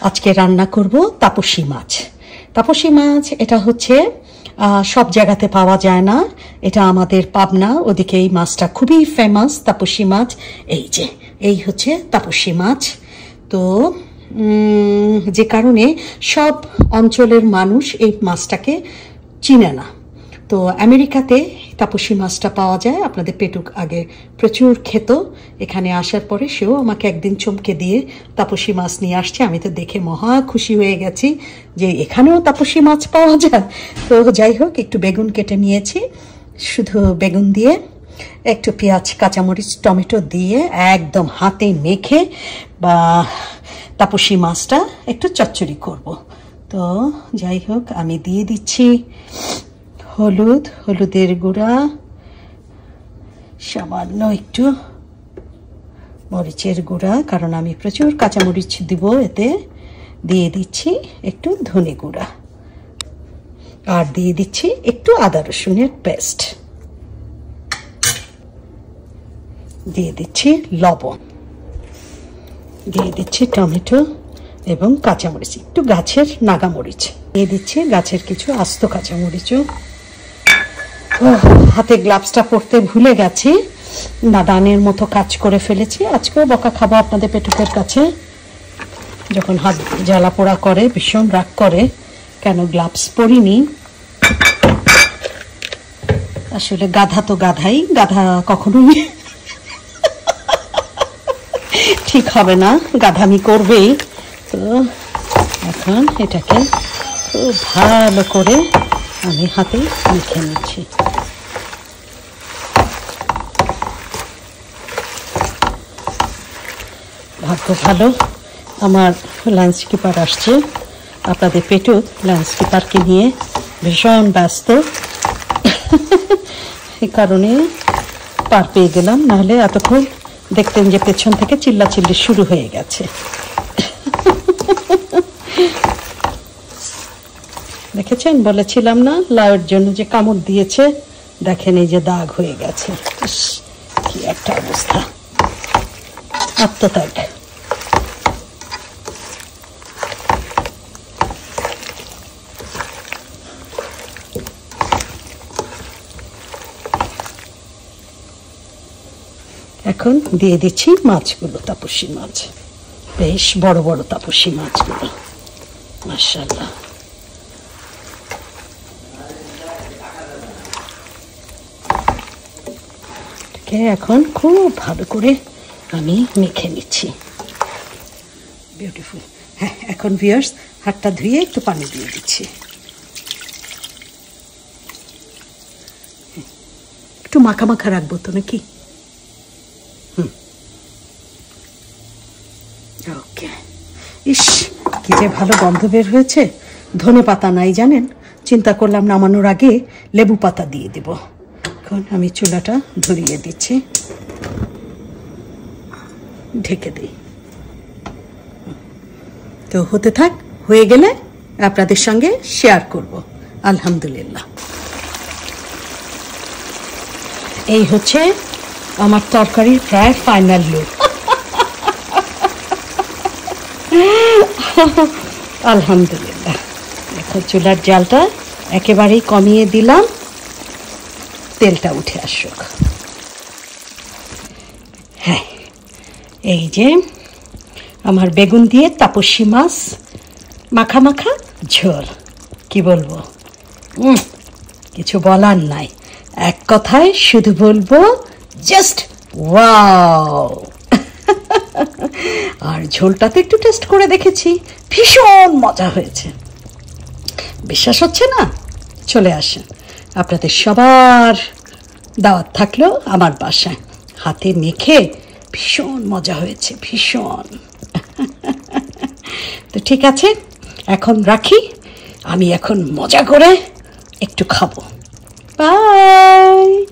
আজকে রান্না করব তাপসী মাছ। তাপসী মাছ এটা হচ্ছে সব জায়গাতে পাওয়া যায় না, এটা আমাদের পাবনা ওদিকে এই মাছটা খুবই ফেমাস তাপসী মাছ। এই হচ্ছে তাপসী মাছ। তো যে কারণে সব অঞ্চলের মানুষ এই মাছটাকে চিনে না। তো আমেরিকাতে তাপসী মাছটা পাওয়া যায়। আপনাদের পেটুক আগে প্রচুর খেত, এখানে আসার পরে সেও আমাকে একদিন চমকে দিয়ে তাপসী মাছ নিয়ে আসছে। আমি তো দেখে মহা খুশি হয়ে গেছি যে এখানেও তাপসী মাছ পাওয়া যায়। তো যাই হোক, একটু বেগুন কেটে নিয়েছি, শুধু বেগুন দিয়ে একটু পেঁয়াজ, কাঁচামরিচ, টমেটো দিয়ে একদম হাতে মেখে বা তাপসী মাছটা একটু চচ্চড়ি করব। তো যাই হোক, আমি দিয়ে দিচ্ছি হলুদের গুঁড়া, সামান্য একটু মরিচের গুঁড়া, কারণ আমি প্রচুর কাঁচামরিচ দিব এতে। দিয়ে দিচ্ছি একটু ধনে গুঁড়া, আর দিয়ে দিচ্ছি একটু আদা রসুনের পেস্ট, দিয়ে দিচ্ছি লবণ, দিয়ে দিচ্ছি টমেটো এবং কাঁচামরিচ, একটু গাছের নাগামরিচ দিয়ে দিচ্ছি, গাছের কিছু আস্ত কাঁচামরিচও। হাতে গ্লাভসটা পরতে ভুলে গেছি, নাদানের মতো কাজ করে ফেলেছি। আজকেও বকা খাবো আপনাদের পেটুকের কাছে, যখন হাত জ্বালা পোড়া করে ভীষণ রাগ করে কেন গ্লাভস পরিনি। আসলে গাধা তো গাধাই, গাধা কখনোই ঠিক হবে না, গাধামি করবেই। তো এখন এটাকে খুব ভালো করে আমি হাতে মেখে নিচ্ছি। ভাগ্য ভালো আমার ল্যান্ডস্কেপার আসছে, আপনাদের পেটু ল্যান্ডস্কেপারকে নিয়ে ভীষণ ব্যস্ত, এই কারণে পার পেয়ে গেলাম, নাহলে এতক্ষণ দেখতেন যে পেছন থেকে চিল্লাচিল্লি শুরু হয়ে গেছে। দেখেছেন, বলেছিলাম না লাউয়ের জন্য যে কামড় দিয়েছে, দেখেন এই যে দাগ হয়ে গেছে। কি একটা অবস্থা, আত্মত্যাগ। এখন দিয়ে দিচ্ছি মাছগুলো, তাপসী মাছ, বেশ বড় বড় তাপসী মাছগুলো, মাশাআল্লাহ। এখন খুব ভালো করে আমি মেখে নিচ্ছি, বিউটিফুল। হ্যাঁ, এখন ভিউয়ার্স হাতটা ধুয়ে একটু পানি দিয়ে দিচ্ছি, একটু মাখা মাখা রাখবো তো নাকি। ওকে, ইস কি যে ভালো গন্ধ বের হয়েছে। ধনে পাতা নাই জানেন, চিন্তা করলাম নামানোর আগে লেবু পাতা দিয়ে দেব। এখন আমি চুলাটা ধরিয়ে দিচ্ছি, ঢেকে দিই। তো হতে থাক, হয়ে গেলে আপনাদের সঙ্গে শেয়ার করব। আলহামদুলিল্লাহ, এই হচ্ছে আমার তরকারির প্রায় ফাইনাল লুক। আলহামদুলিল্লাহ, এখন চুলার জালটা একেবারেই কমিয়ে দিলাম, তেলটা উঠে আসুক। হ্যাঁ, এই যে আমার বেগুন দিয়ে তাপসী মাছ মাখা মাখা ঝোল, কি বলবো, কিছু বলার নাই, এক কথায় শুধু বলবো জাস্ট ওয়াও। আর ঝোলটাতে একটু টেস্ট করে দেখেছি, ভীষণ মজা হয়েছে। বিশ্বাস হচ্ছে না? চলে আসেন, আপনাদের সবার দাওয়াত থাকলো আমার বাসায়। হাতে মেখে ভীষণ মজা হয়েছে, ভীষণ। তো ঠিক আছে, এখন রাখি, আমি এখন মজা করে একটু খাবো। বাই।